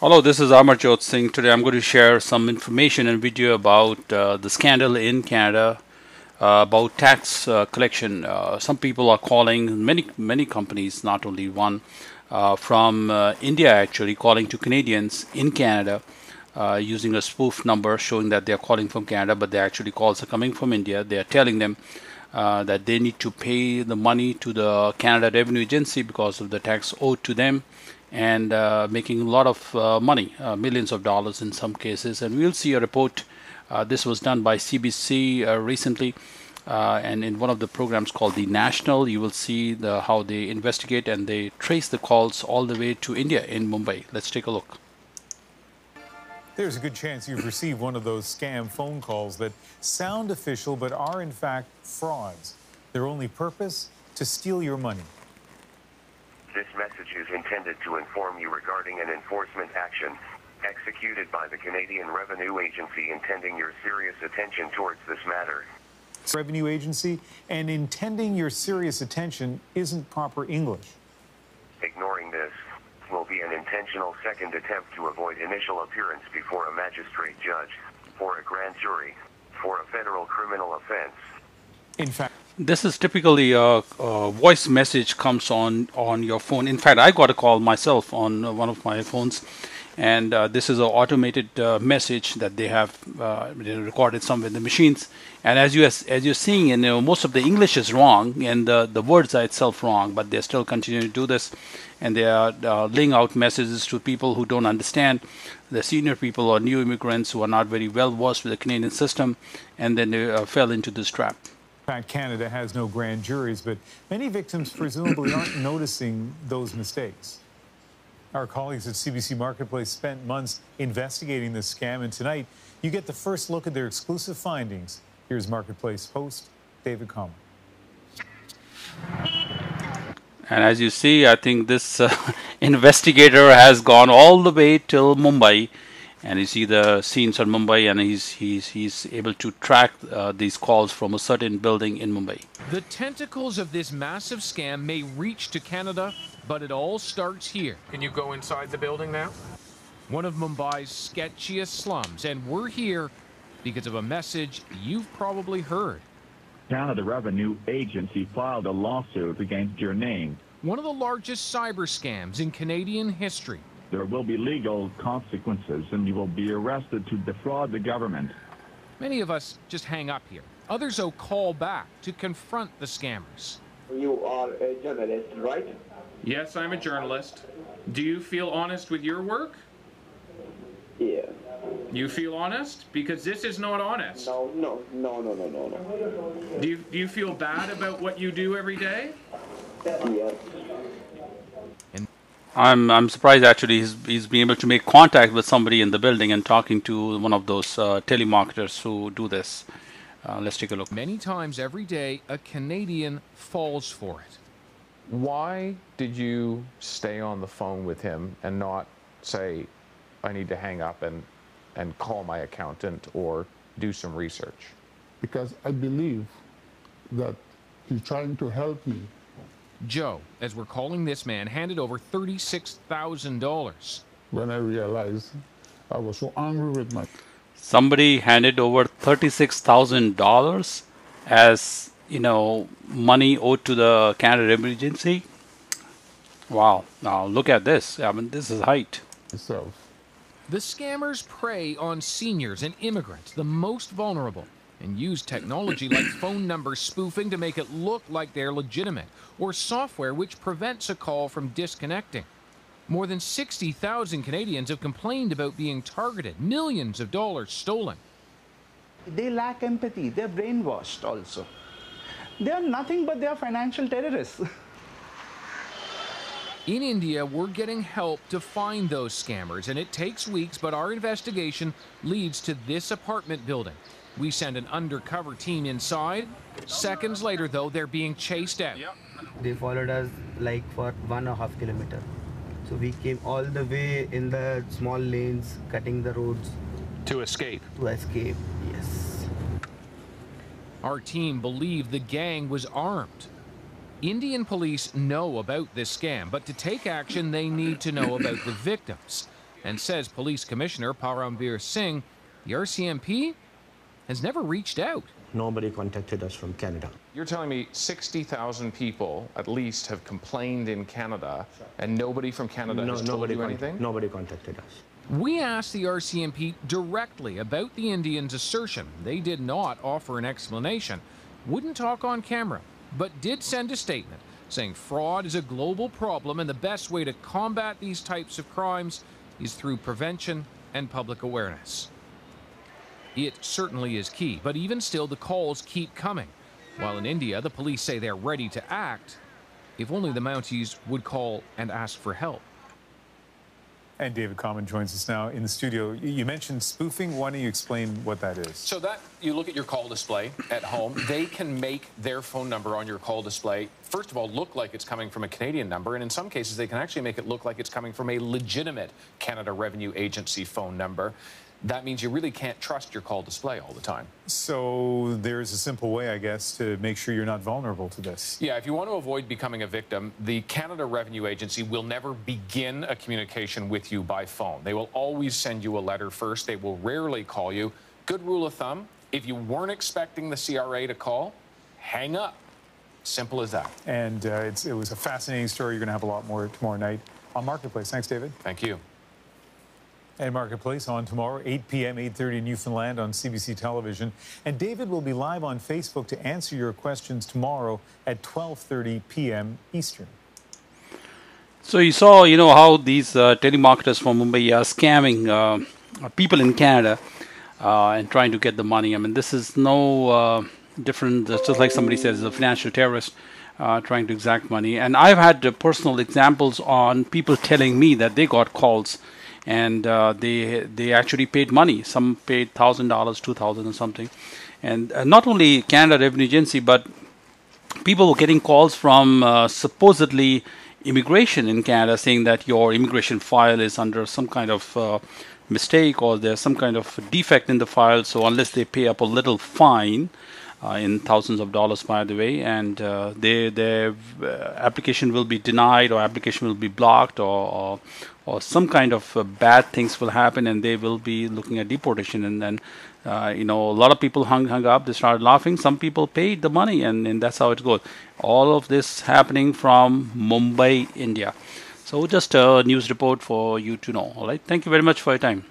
Hello, this is Amarjot Singh. Today I'm going to share some information and video about the scandal in Canada about tax collection. Some people are calling, many companies, not only one, from India actually, calling to Canadians in Canada using a spoof number showing that they are calling from Canada, but the actually calls are coming from India. They are telling them that they need to pay the money to the Canada Revenue Agency because of the tax owed to them, and making a lot of money, millions of dollars in some cases. And we'll see a report. This was done by CBC recently, and in one of the programs called The National, you will see how they investigate and they trace the calls all the way to India in Mumbai. Let's take a look. There's a good chance you've received one of those scam phone calls that sound official but are in fact frauds. Their only purpose? To steal your money. This message is intended to inform you regarding an enforcement action executed by the Canadian Revenue Agency intending your serious attention towards this matter. Revenue Agency, and intending your serious attention isn't proper English. Ignoring this will be an intentional second attempt to avoid initial appearance before a magistrate judge, for a grand jury, for a federal criminal offense. In fact, This is typically a voice message comes on your phone. In fact, I got a call myself on one of my phones, and this is an automated message that they have recorded somewhere in the machines. And as you're seeing, and most of the English is wrong, and the words are itself wrong, but they're still continuing to do this, and they are laying out messages to people who don't understand, the senior people or new immigrants who are not very well versed with the Canadian system, and then they fell into this trap. In fact, Canada has no grand juries, but many victims presumably aren't noticing those mistakes. Our colleagues at CBC Marketplace spent months investigating this scam, and tonight you get the first look at their exclusive findings. Here's Marketplace host David Comer. And as you see, I think this investigator has gone all the way till Mumbai, and you see the scenes on Mumbai, and he's able to track these calls from a certain building in Mumbai. The tentacles of this massive scam may reach to Canada, but it all starts here. Can you go inside the building now? One of Mumbai's sketchiest slums, and we're here because of a message you've probably heard. Canada Revenue Agency filed a lawsuit against your name. One of the largest cyber scams in Canadian history. There will be legal consequences and you will be arrested to defraud the government. Many of us just hang up here. Others, though, call back to confront the scammers. You are a journalist, right? Yes, I'm a journalist. Do you feel honest with your work? Yeah. You feel honest? Because this is not honest. No. Do you feel bad about what you do every day? Yes. I'm surprised actually he's been able to make contact with somebody in the building and talking to one of those telemarketers who do this. Let's take a look. Many times every day, a Canadian falls for it. Why did you stay on the phone with him and not say, I need to hang up and call my accountant or do some research? Because I believe that he's trying to help me. Joe, as we're calling this man, handed over $36,000. When I realized I was so angry with my... Somebody handed over $36,000 as, money owed to the Canada Revenue Agency. Wow. Now look at this. I mean, this is height. myself. The scammers prey on seniors and immigrants, the most vulnerable, and use technology like phone number spoofing to make it look like they're legitimate, or software which prevents a call from disconnecting. More than 60,000 Canadians have complained about being targeted, millions of dollars stolen. They lack empathy, they're brainwashed also. They are nothing but they are financial terrorists. In India, we're getting help to find those scammers, and it takes weeks, but our investigation leads to this apartment building. We send an undercover team inside. Seconds later, though, they're being chased out. They followed us like for 1.5 kilometers. So we came all the way in the small lanes, cutting the roads. To escape? To escape, yes. Our team believed the gang was armed. Indian police know about this scam, but to take action, they need to know about the victims. and says Police Commissioner Parambir Singh, the RCMP has never reached out. Nobody contacted us from Canada. You're telling me 60,000 people at least have complained in Canada, and nobody from Canada has told you anything? Nobody contacted us. We asked the RCMP directly about the Indians' assertion. They did not offer an explanation, wouldn't talk on camera, but did send a statement saying fraud is a global problem and the best way to combat these types of crimes is through prevention and public awareness. It certainly is key, but even still, the calls keep coming. While in India, the police say they're ready to act if only the Mounties would call and ask for help. And David Common joins us now in the studio. You mentioned spoofing. Why don't you explain what that is? So that, you look at your call display at home, they can make their phone number on your call display, first of all, look like it's coming from a Canadian number, and in some cases, they can actually make it look like it's coming from a legitimate Canada Revenue Agency phone number. That means you really can't trust your call display all the time. So there's a simple way, I guess, to make sure you're not vulnerable to this. Yeah, if you want to avoid becoming a victim, the Canada Revenue Agency will never begin a communication with you by phone. They will always send you a letter first. They will rarely call you. Good rule of thumb, if you weren't expecting the CRA to call, hang up. Simple as that. And it was a fascinating story. You're going to have a lot more tomorrow night on Marketplace. Thanks, David. Thank you. And Marketplace on tomorrow, 8 p.m., 8:30 Newfoundland on CBC Television. And David will be live on Facebook to answer your questions tomorrow at 12:30 p.m. Eastern. So you saw, how these telemarketers from Mumbai are scamming people in Canada and trying to get the money. I mean, this is no different. It's just like somebody says, a financial terrorist trying to exact money. And I've had personal examples on people telling me that they got calls and they actually paid money. Some paid $1,000, $2,000 or something. And not only Canada Revenue Agency, but people were getting calls from supposedly immigration in Canada saying that your immigration file is under some kind of mistake or there's some kind of defect in the file. So unless they pay up a little fine, in thousands of dollars, by the way, and their application will be denied or application will be blocked or some kind of bad things will happen and they will be looking at deportation. And then, a lot of people hung up, they started laughing. Some people paid the money and that's how it goes. All of this happening from Mumbai, India. So just a news report for you to know. All right. Thank you very much for your time.